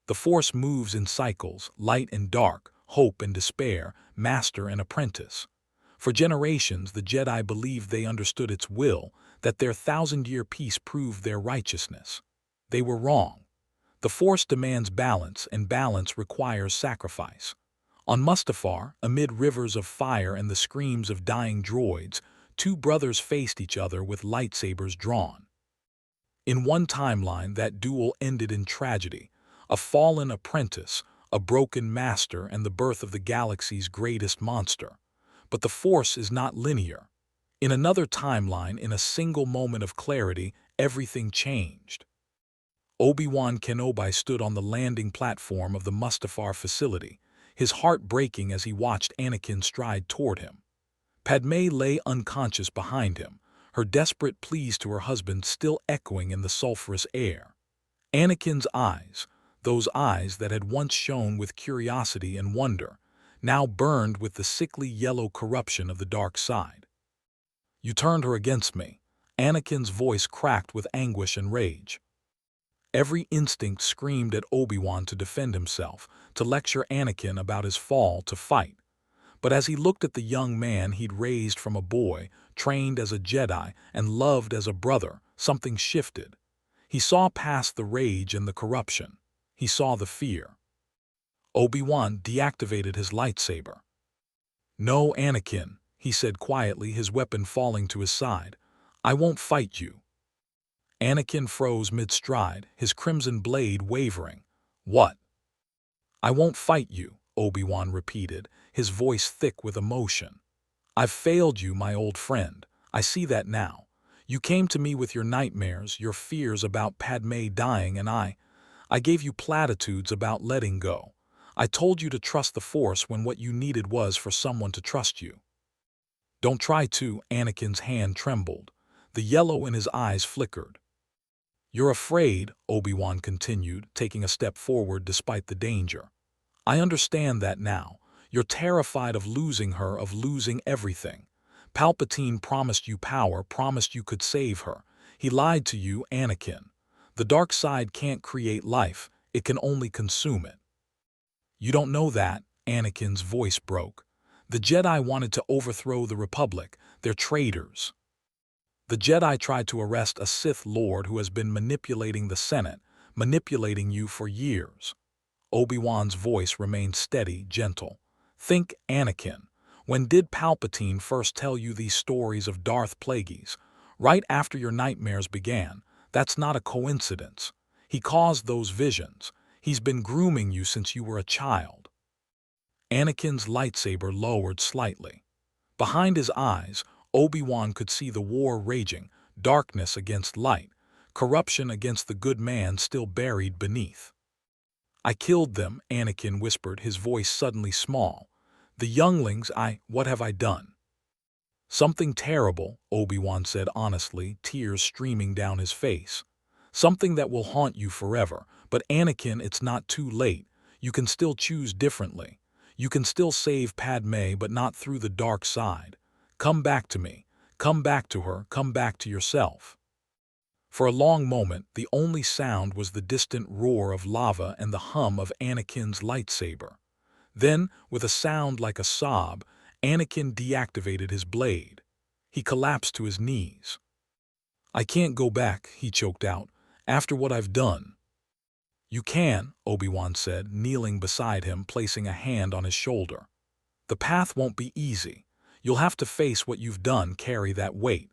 The Force moves in cycles, light and dark, hope and despair, master and apprentice. For generations, the Jedi believed they understood its will, that their thousand-year peace proved their righteousness. They were wrong. The Force demands balance, and balance requires sacrifice. On Mustafar, amid rivers of fire and the screams of dying droids, two brothers faced each other with lightsabers drawn. In one timeline, that duel ended in tragedy: a fallen apprentice, a broken master, and the birth of the galaxy's greatest monster. But the Force is not linear. In another timeline, in a single moment of clarity, everything changed. Obi-Wan Kenobi stood on the landing platform of the Mustafar facility, his heart breaking as he watched Anakin stride toward him. Padme lay unconscious behind him, her desperate pleas to her husband still echoing in the sulphurous air. Anakin's eyes, those eyes that had once shone with curiosity and wonder, now burned with the sickly yellow corruption of the dark side. "You turned her against me." Anakin's voice cracked with anguish and rage. Every instinct screamed at Obi-Wan to defend himself, to lecture Anakin about his fall, to fight. But as he looked at the young man he'd raised from a boy, trained as a Jedi, and loved as a brother, something shifted. He saw past the rage and the corruption. He saw the fear. Obi-Wan deactivated his lightsaber. "No, Anakin," he said quietly, his weapon falling to his side. "I won't fight you." Anakin froze mid-stride, his crimson blade wavering. "What?" "I won't fight you," Obi-Wan repeated, his voice thick with emotion. "I've failed you, my old friend. I see that now. You came to me with your nightmares, your fears about Padme dying, and I gave you platitudes about letting go. I told you to trust the Force when what you needed was for someone to trust you." "Don't try to." Anakin's hand trembled. The yellow in his eyes flickered. "You're afraid," Obi-Wan continued, taking a step forward despite the danger. "I understand that now. You're terrified of losing her, of losing everything. Palpatine promised you power, promised you could save her. He lied to you, Anakin. The dark side can't create life, it can only consume it." "You don't know that," Anakin's voice broke. "The Jedi wanted to overthrow the Republic. They're traitors. The Jedi tried to arrest a Sith Lord who has been manipulating the Senate, manipulating you for years." Obi-Wan's voice remained steady, gentle. "Think, Anakin. When did Palpatine first tell you these stories of Darth Plagueis? Right after your nightmares began. That's not a coincidence. He caused those visions. He's been grooming you since you were a child." Anakin's lightsaber lowered slightly. Behind his eyes, Obi-Wan could see the war raging, darkness against light, corruption against the good man still buried beneath. "I killed them," Anakin whispered, his voice suddenly small. "The younglings, what have I done?" "Something terrible," Obi-Wan said honestly, tears streaming down his face. "Something that will haunt you forever. But Anakin, it's not too late. You can still choose differently. You can still save Padme, but not through the dark side. Come back to me. Come back to her. Come back to yourself." For a long moment, the only sound was the distant roar of lava and the hum of Anakin's lightsaber. Then, with a sound like a sob, Anakin deactivated his blade. He collapsed to his knees. "I can't go back," he choked out, "after what I've done." "You can," Obi-Wan said, kneeling beside him, placing a hand on his shoulder. "The path won't be easy. You'll have to face what you've done, carry that weight.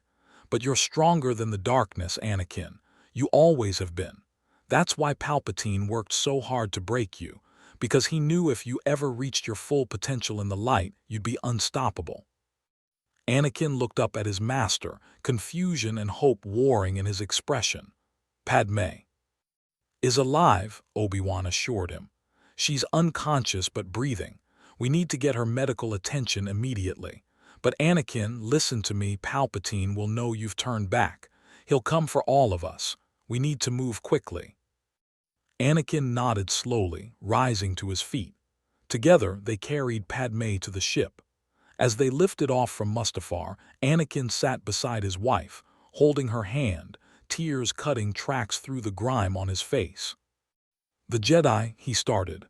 But you're stronger than the darkness, Anakin. You always have been. That's why Palpatine worked so hard to break you, because he knew if you ever reached your full potential in the light, you'd be unstoppable." Anakin looked up at his master, confusion and hope warring in his expression. "Padme is alive," Obi-Wan assured him. "She's unconscious but breathing. We need to get her medical attention immediately. But Anakin, listen to me, Palpatine will know you've turned back. He'll come for all of us. We need to move quickly." Anakin nodded slowly, rising to his feet. Together, they carried Padme to the ship. As they lifted off from Mustafar, Anakin sat beside his wife, holding her hand, tears cutting tracks through the grime on his face. The Jedi, he started.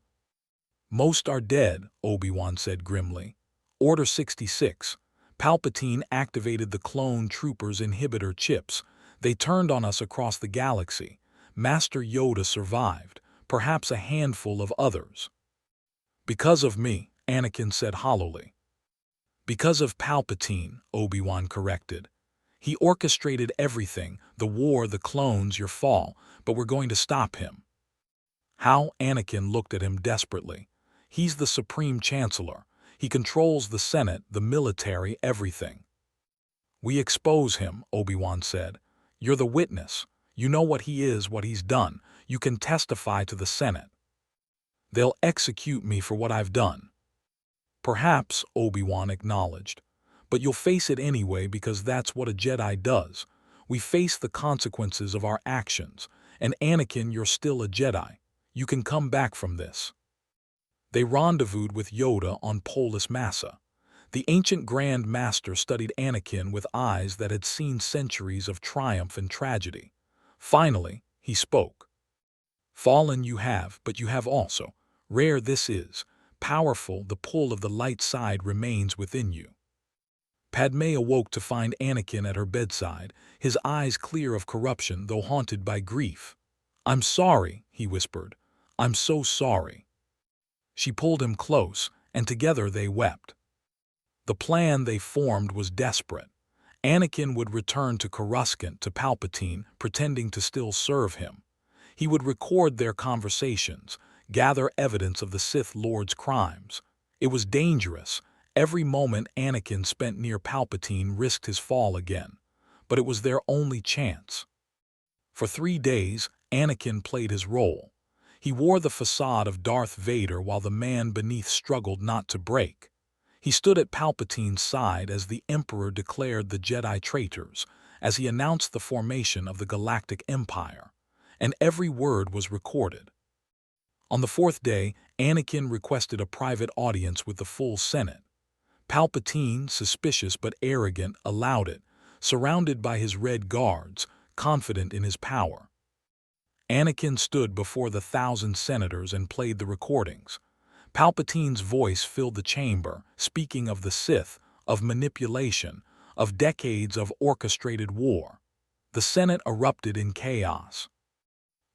Most are dead, Obi-Wan said grimly. Order 66. Palpatine activated the clone troopers' inhibitor chips. They turned on us across the galaxy. Master Yoda survived, perhaps a handful of others. Because of me, Anakin said hollowly. Because of Palpatine, Obi-Wan corrected. He orchestrated everything, the war, the clones, your fall, but we're going to stop him. How? Anakin looked at him desperately. He's the Supreme Chancellor. He controls the Senate, the military, everything. We expose him, Obi-Wan said. You're the witness. You know what he is, what he's done. You can testify to the Senate. They'll execute me for what I've done. Perhaps, Obi-Wan acknowledged. But you'll face it anyway because that's what a Jedi does. We face the consequences of our actions. And Anakin, you're still a Jedi. You can come back from this. They rendezvoused with Yoda on Polis Massa. The ancient Grand Master studied Anakin with eyes that had seen centuries of triumph and tragedy. Finally, he spoke. Fallen you have, but you have also. Rare this is. Powerful, the pull of the light side remains within you. Padme awoke to find Anakin at her bedside, his eyes clear of corruption though haunted by grief. I'm sorry, he whispered. I'm so sorry. She pulled him close, and together they wept. The plan they formed was desperate. Anakin would return to Coruscant, to Palpatine, pretending to still serve him. He would record their conversations, gather evidence of the Sith Lord's crimes. It was dangerous. Every moment Anakin spent near Palpatine risked his fall again. But it was their only chance. For 3 days, Anakin played his role. He wore the facade of Darth Vader while the man beneath struggled not to break. He stood at Palpatine's side as the Emperor declared the Jedi traitors, as he announced the formation of the Galactic Empire. And every word was recorded. On the 4th day, Anakin requested a private audience with the full Senate. Palpatine, suspicious but arrogant, allowed it, surrounded by his Red Guards, confident in his power. Anakin stood before the 1,000 senators and played the recordings. Palpatine's voice filled the chamber, speaking of the Sith, of manipulation, of decades of orchestrated war. The Senate erupted in chaos.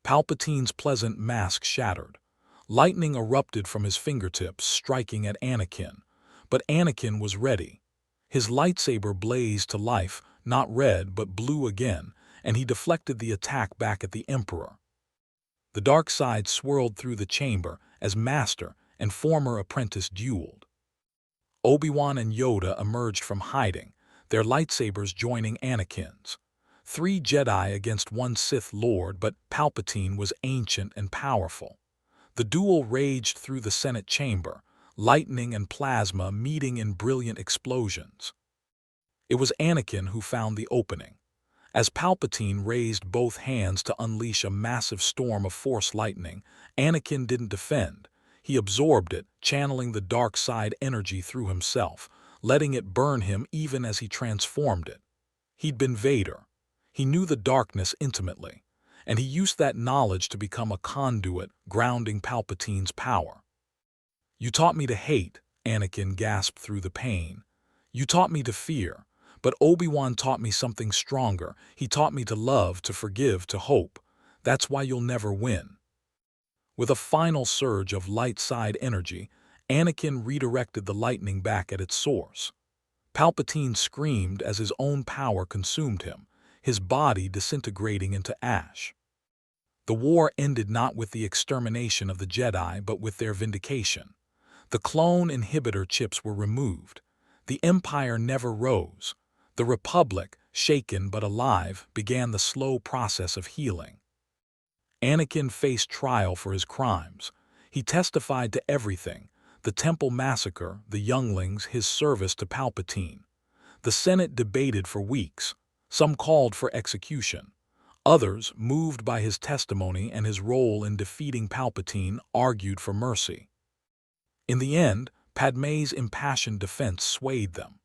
Palpatine's pleasant mask shattered. Lightning erupted from his fingertips, striking at Anakin. But Anakin was ready. His lightsaber blazed to life, not red but blue again, and he deflected the attack back at the Emperor. The dark side swirled through the chamber as master and former apprentice dueled. Obi-Wan and Yoda emerged from hiding, their lightsabers joining Anakin's. 3 Jedi against 1 Sith Lord, but Palpatine was ancient and powerful. The duel raged through the Senate chamber, lightning and plasma meeting in brilliant explosions. It was Anakin who found the opening. As Palpatine raised both hands to unleash a massive storm of Force lightning, Anakin didn't defend. He absorbed it, channeling the dark side energy through himself, letting it burn him even as he transformed it. He'd been Vader. He knew the darkness intimately, and he used that knowledge to become a conduit, grounding Palpatine's power. You taught me to hate, Anakin gasped through the pain. You taught me to fear. But Obi-Wan taught me something stronger. He taught me to love, to forgive, to hope. That's why you'll never win. With a final surge of light side energy, Anakin redirected the lightning back at its source. Palpatine screamed as his own power consumed him, his body disintegrating into ash. The war ended not with the extermination of the Jedi, but with their vindication. The clone inhibitor chips were removed. The Empire never rose. The Republic, shaken but alive, began the slow process of healing. Anakin faced trial for his crimes. He testified to everything: the Temple massacre, the younglings, his service to Palpatine. The Senate debated for weeks. Some called for execution. Others, moved by his testimony and his role in defeating Palpatine, argued for mercy. In the end, Padme's impassioned defense swayed them.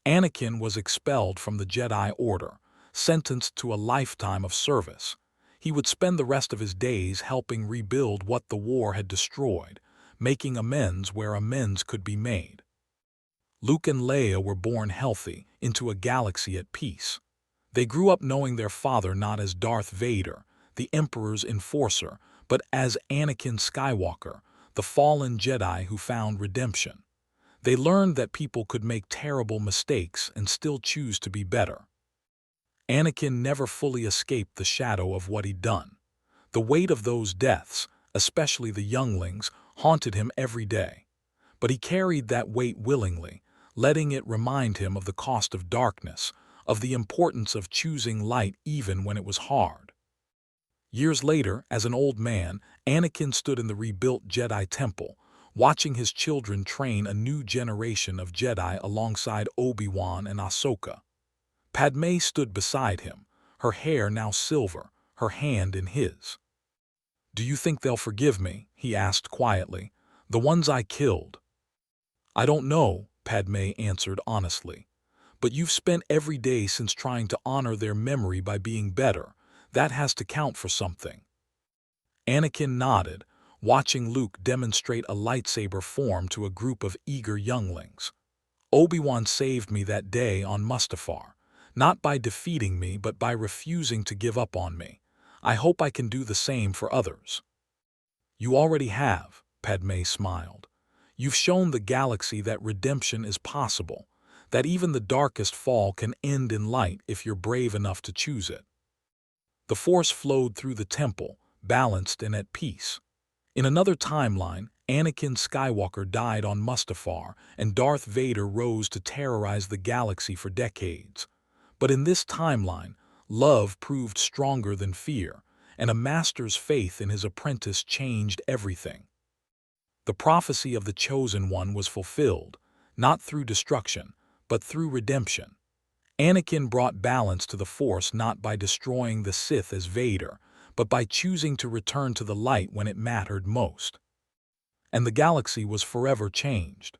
Anakin was expelled from the Jedi Order, sentenced to a lifetime of service. He would spend the rest of his days helping rebuild what the war had destroyed, making amends where amends could be made. Luke and Leia were born healthy, into a galaxy at peace. They grew up knowing their father not as Darth Vader, the Emperor's enforcer, but as Anakin Skywalker, the fallen Jedi who found redemption. They learned that people could make terrible mistakes and still choose to be better. Anakin never fully escaped the shadow of what he'd done. The weight of those deaths, especially the younglings, haunted him every day. But he carried that weight willingly, letting it remind him of the cost of darkness, of the importance of choosing light even when it was hard. Years later, as an old man, Anakin stood in the rebuilt Jedi Temple, watching his children train a new generation of Jedi alongside Obi-Wan and Ahsoka. Padme stood beside him, her hair now silver, her hand in his. "Do you think they'll forgive me?" he asked quietly. "The ones I killed?" "I don't know," Padme answered honestly. "But you've spent every day since trying to honor their memory by being better. That has to count for something." Anakin nodded, watching Luke demonstrate a lightsaber form to a group of eager younglings. "Obi-Wan saved me that day on Mustafar, not by defeating me but by refusing to give up on me. I hope I can do the same for others." "You already have," Padme smiled. "You've shown the galaxy that redemption is possible, that even the darkest fall can end in light if you're brave enough to choose it." The Force flowed through the temple, balanced and at peace. In another timeline, Anakin Skywalker died on Mustafar, and Darth Vader rose to terrorize the galaxy for decades. But in this timeline, love proved stronger than fear, and a master's faith in his apprentice changed everything. The prophecy of the Chosen One was fulfilled, not through destruction, but through redemption. Anakin brought balance to the Force not by destroying the Sith as Vader, but by choosing to return to the light when it mattered most. And the galaxy was forever changed.